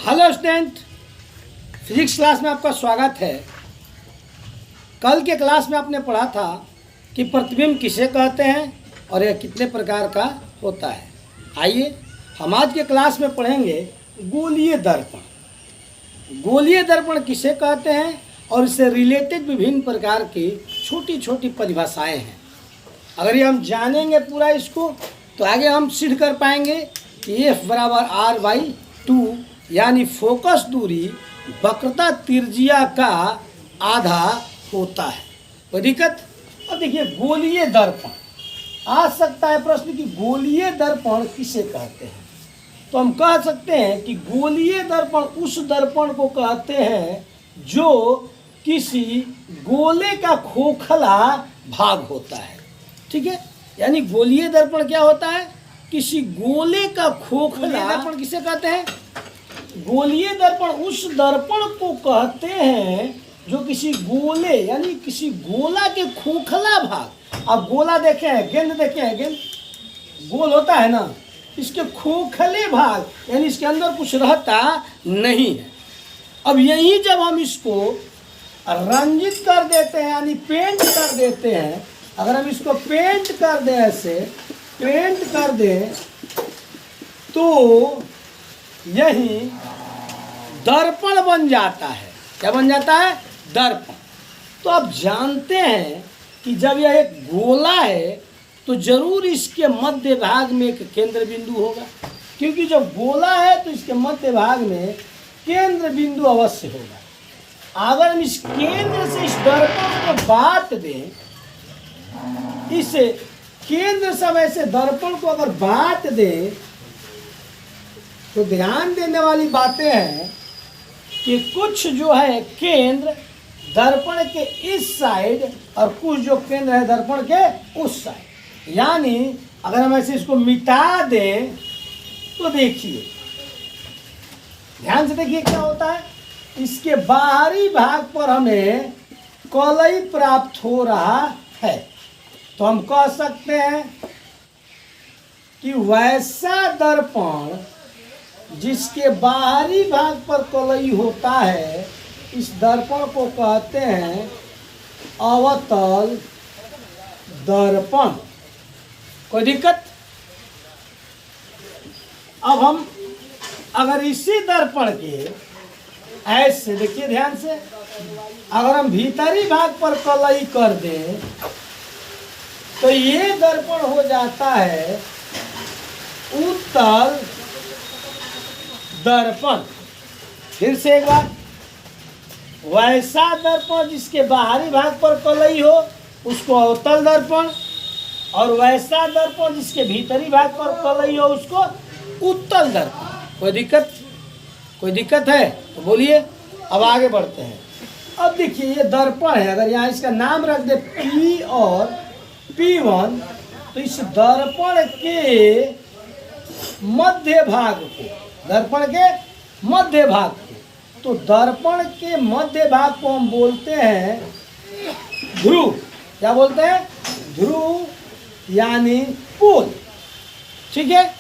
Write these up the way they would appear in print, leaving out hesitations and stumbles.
Hello student, physics class में आपका स्वागत है। कल के क्लास में आपने पढ़ा था कि प्रतिबिंब किसे कहते हैं और यह कितने प्रकार का होता है। आइए हम आज के क्लास में पढ़ेंगे गोलीय दर्पण। गोलीय दर्पण किसे कहते हैं और इससे रिलेटेड विभिन्न प्रकार की छोटी छोटी परिभाषाएं हैं। अगर ये हम जानेंगे पूरा इसको तो आगे हम सिद्ध कर पाएंगे कि F बराबर R/2 यानी फोकस दूरी वक्रता त्रिज्या का आधा होता है। कोई दिक्कत? और देखिए गोलीय दर्पण आ सकता है प्रश्न कि गोलीय दर्पण किसे कहते हैं। तो हम कह सकते हैं कि गोलीय दर्पण उस दर्पण को कहते हैं जो किसी गोले का खोखला भाग होता है। ठीक है, यानी गोलीय दर्पण क्या होता है? किसी गोले का खोखला। दर्पण किसे कहते हैं? गोलीय दर्पण उस दर्पण को कहते हैं जो किसी गोले यानी किसी गोला के खोखला भाग। आप गोला देखे हैं, गेंद देखे हैं, गेंद गोल होता है ना, इसके खोखले भाग यानी इसके अंदर कुछ रहता नहीं है। अब यही जब हम इसको रंजित कर देते हैं यानी पेंट कर देते हैं, अगर हम इसको पेंट कर दें, ऐसे पेंट कर दें तो यही दर्पण बन जाता है। क्या बन जाता है? दर्पण। तो आप जानते हैं कि जब यह एक गोला है तो जरूर इसके मध्य भाग में एक केंद्र बिंदु होगा, क्योंकि जब गोला है तो इसके मध्य भाग में केंद्र बिंदु अवश्य होगा। अगर हम इस केंद्र से इस दर्पण को बांट दें, इस केंद्र समय से दर्पण को अगर बांट दें तो ध्यान देने वाली बातें हैं कि कुछ जो है केंद्र दर्पण के इस साइड और कुछ जो केंद्र है दर्पण के उस साइड। यानी अगर हम ऐसे इसको मिटा दें तो देखिए, ध्यान से देखिए क्या होता है। इसके बाहरी भाग पर हमें कलई प्राप्त हो रहा है। तो हम कह सकते हैं कि वैसा दर्पण जिसके बाहरी भाग पर कलई होता है, इस दर्पण को कहते हैं अवतल दर्पण। कोई दिक्कत? अब हम अगर इसी दर्पण के ऐसे देखिए ध्यान से, अगर हम भीतरी भाग पर कलई कर दें तो ये दर्पण हो जाता है उत्तल दर्पण। फिर से एक बार, वैसा दर्पण जिसके बाहरी भाग पर कलई हो उसको अवतल दर्पण, और वैसा दर्पण जिसके भीतरी भाग पर कलई हो उसको उत्तल दर्पण। कोई दिक्कत? कोई दिक्कत है तो बोलिए। अब आगे बढ़ते हैं। अब देखिए ये दर्पण है, अगर यहाँ इसका नाम रख दे P और P1 तो इस दर्पण के मध्य भाग को, दर्पण के मध्य भाग को, तो दर्पण के मध्य भाग को हम बोलते हैं ध्रुव। क्या बोलते हैं? ध्रुव यानी पोल। ठीक है।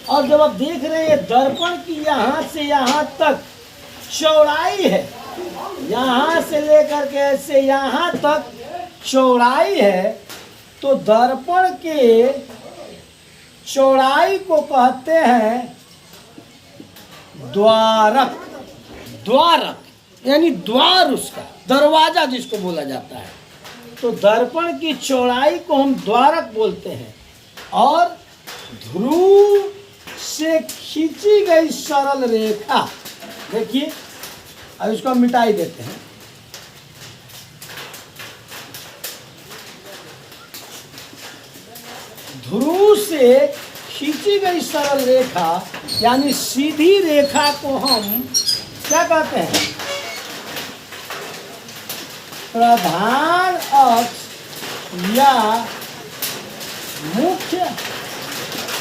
और जब आप देख रहे हैं दर्पण की यहाँ से यहाँ तक चौड़ाई है, यहाँ से लेकर के ऐसे यहाँ तक चौड़ाई है, तो दर्पण के चौड़ाई को कहते हैं द्वारक। द्वारक यानी द्वार, उसका दरवाजा जिसको बोला जाता है। तो दर्पण की चौड़ाई को हम द्वारक बोलते हैं। और ध्रुव से खींची गई सरल रेखा, देखिए अब इसको हम मिटाई देते हैं। ध्रुव से खींची गई सरल रेखा यानी सीधी रेखा को हम क्या कहते हैं? प्रधान अक्ष या मुख्य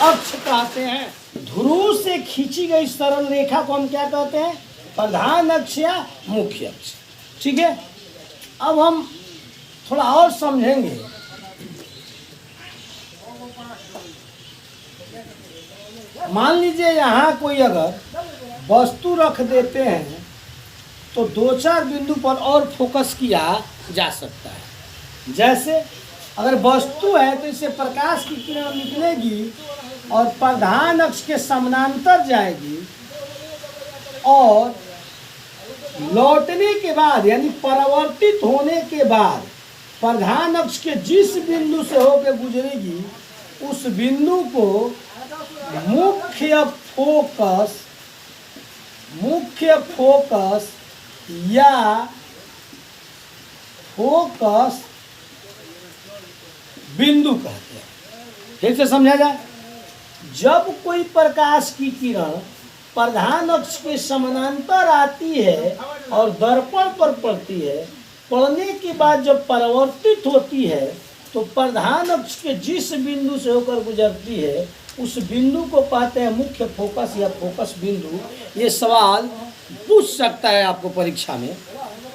अक्ष कहते हैं। ध्रुव से खींची गई सरल रेखा को हम क्या कहते हैं? प्रधान अक्ष या मुख्य अक्ष। ठीक है। अब हम थोड़ा और समझेंगे। मान लीजिए यहाँ कोई अगर वस्तु रख देते हैं तो दो चार बिंदु पर और फोकस किया जा सकता है। जैसे अगर वस्तु है तो इससे प्रकाश की किरण निकलेगी और प्रधान अक्ष के समानांतर जाएगी और लौटने के बाद यानी परावर्तित होने के बाद प्रधान अक्ष के जिस बिंदु से होकर गुजरेगी उस बिंदु को मुख्य फोकस या फोकस बिंदु कहते हैं। फिर से समझा जाए, जब कोई प्रकाश की किरण प्रधान अक्ष के समानांतर आती है और दर्पण पर पड़ती है, पड़ने के बाद जब परावर्तित होती है तो प्रधान अक्ष के जिस बिंदु से होकर गुजरती है उस बिंदु को कहते हैं मुख्य फोकस या फोकस बिंदु। ये सवाल पूछ सकता है आपको परीक्षा में।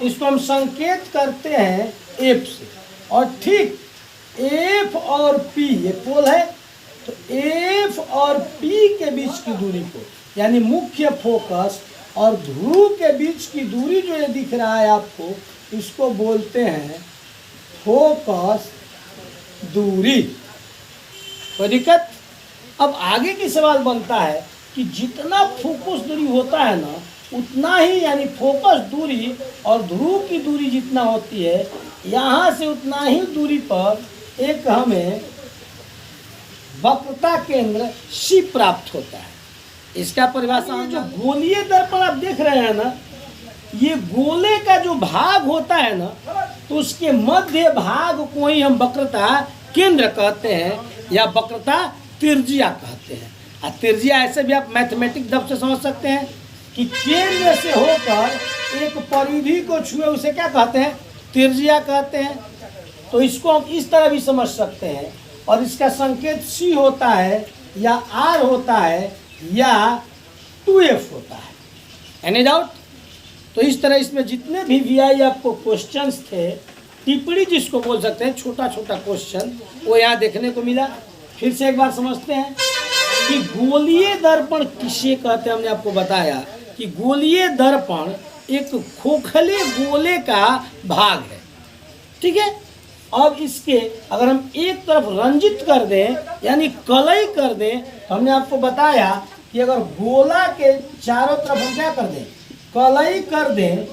इसको हम संकेत करते हैं एफ से, और ठीक एफ और पी, ये पोल है तो एफ और पी के बीच की दूरी को यानी मुख्य फोकस और ध्रुव के बीच की दूरी जो ये दिख रहा है आपको, इसको बोलते हैं फोकस दूरी। कोई दिक्कत? अब आगे की सवाल बनता है कि जितना फोकस दूरी होता है ना उतना ही यानी फोकस दूरी और ध्रुव की दूरी जितना होती है, यहाँ से उतना ही दूरी पर एक हमें वक्रता केंद्र सी प्राप्त होता है। इसका परिभाषा जो गोलीय दर्पण आप देख रहे हैं ना, ये गोले का जो भाग होता है ना तो उसके मध्य भाग को ही हम वक्रता केंद्र कहते हैं या वक्रता त्रिज्या कहते हैं। और त्रिज्या ऐसे भी आप मैथमेटिक ढंग से समझ सकते हैं कि केंद्र से होकर एक परिधि को छुए उसे क्या कहते हैं? त्रिज्या कहते हैं। तो इसको हम इस तरह भी समझ सकते हैं, और इसका संकेत सी होता है या आर होता है या 2f होता है। Any doubt? तो इस तरह इसमें जितने भी वीआई आपको क्वेश्चंस थे, टिप्पणी जिसको बोल सकते हैं, छोटा छोटा क्वेश्चन, वो यहाँ देखने को मिला। फिर से एक बार समझते हैं कि गोलीय दर्पण किसे कहते हैं। हमने आपको बताया कि गोलीय दर्पण एक खोखले गोले का भाग है, ठीक है। अब इसके अगर हम एक तरफ रंजित कर दें यानी कलई कर दें, तो हमने आपको बताया कि अगर गोला के चारों तरफ हम क्या कर दें? कलई कर दें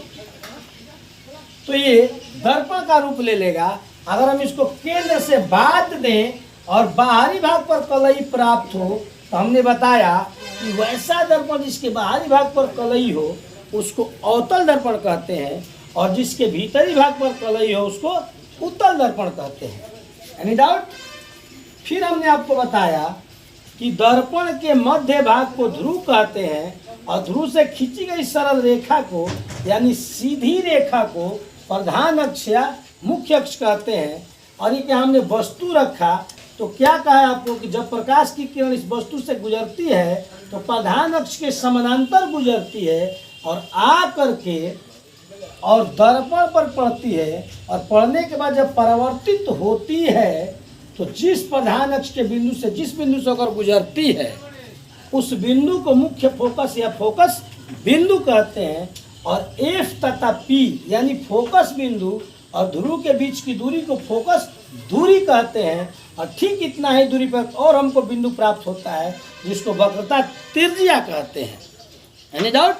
तो ये दर्पण का रूप ले लेगा। अगर हम इसको केंद्र से बांध दें और बाहरी भाग पर कलई प्राप्त हो तो हमने बताया कि वैसा दर्पण जिसके बाहरी भाग पर कलई हो उसको अवतल दर्पण कहते हैं, और जिसके भीतरी भाग पर कलई हो उसको उत्तल दर्पण कहते हैं। Any doubt? फिर हमने आपको बताया कि दर्पण के मध्य भाग को ध्रुव कहते हैं, और ध्रुव से खींची गई सरल रेखा को यानी सीधी रेखा को प्रधान अक्ष या मुख्य अक्ष कहते हैं। और ये क्या हमने वस्तु रखा तो क्या कहा आपको कि जब प्रकाश की किरण इस वस्तु से गुजरती है तो प्रधान अक्ष के समानांतर गुजरती है और आ करके और दर्पण पर पड़ती है, और पड़ने के बाद जब परावर्तित होती है तो जिस प्रधान अक्ष के बिंदु से जिस बिंदु से होकर गुजरती है उस बिंदु को मुख्य फोकस या फोकस बिंदु कहते हैं। और एफ तथा पी यानी फोकस बिंदु और ध्रुव के बीच की दूरी को फोकस दूरी कहते हैं। और ठीक इतना ही दूरी पर और हमको बिंदु प्राप्त होता है जिसको वक्रता त्रिज्या कहते हैं। Any doubt?